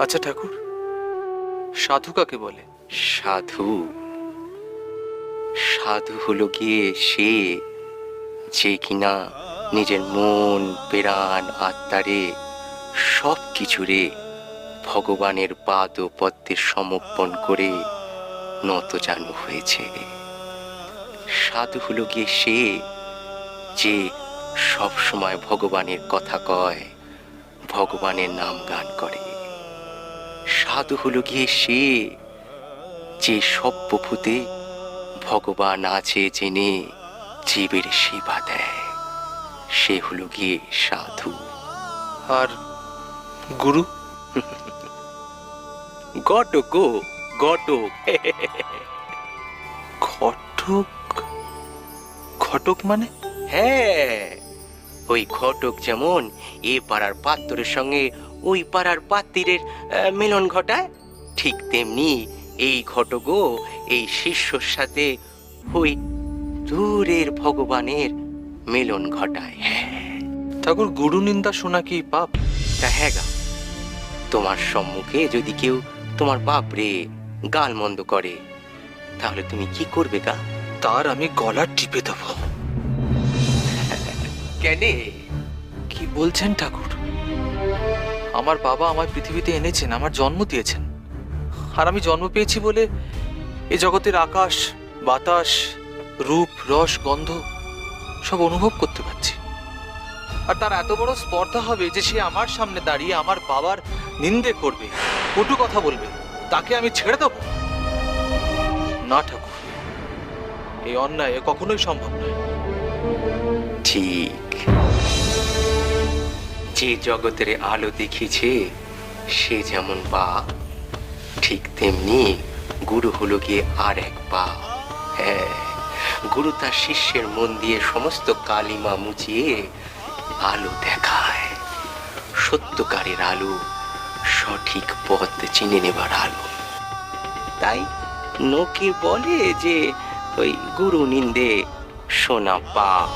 আচ্ছা ঠাকুর, সাধু কাকে বলে? সাধু সাধু হলো গিয়ে সে যে কিনা নিজের মন প্রাণ আত্মারে সব কিছুরে ভগবানের পাদ ও পদ্মের সমর্পণ করে নতজানু হয়েছে। সাধু হলো গিয়ে সে যে সব সময় ভগবানের কথা কয়, ভগবানের নাম গান করে। সাধু হলো গিয়ে সে যে সর্বভূতে ভগবান আছে জেনে জীবের সেবা দেয়, সে হলো গিয়ে সাধু। আর গুরু? ঘটক, ঘটক। ঘটক? ঘটক মানে? হ্যাঁ, ওই ঘটক যেমন এ পাড়ার পাত্রের সঙ্গে ওই পাড়ার পাত্রীর মিলন ঘটায়, ঠিক তেমনি এই ঘটকও এই শিষ্যর সাথে ওই দূরের ভগবানের মিলন ঘটায়। হ্যাঁ ঠাকুর, গুরু নিন্দা শোনা কি পাপ? তা হ্যাঁ গা, তোমার সম্মুখে যদি কেউ তোমার বাপরে গাল মন্দ করে তাহলে তুমি কি করবে গা? তার আমি গলা টিপে দেব। কেনে? কি বলছেন ঠাকুর? আমার বাবা আমায় পৃথিবীতে এনেছেন, আমার জন্ম দিয়েছেন, আর আমি জন্ম পেয়েছি বলে এ জগতের আকাশ বাতাস রূপ রস গন্ধ সব অনুভব করতে পারছি। আর তার এত বড় স্পর্ধা হবে যে সে আমার সামনে দাঁড়িয়ে আমার বাবার নিন্দে করবে, কটু কথা বলবে, তাকে আমি ছেড়ে দেব না ঠাকুর। এই অন্যায় কখনোই সম্ভব নয়। ঠিক, যে জগতের আলো দেখিছে সে যেমন বাপ, ঠিক তেমনি গুরু হলো গিয়ে আর এক বাপ। হ্যাঁ, গুরু তার শিষ্যের মন দিয়ে সমস্ত কালিমা মুছিয়ে আলো দেখায়, সত্যকারের আলো, সঠিক পথ চিনে নেবার আলো। তাই নোকে বলে যে ওই গুরু নিন্দে শোনা পাপ।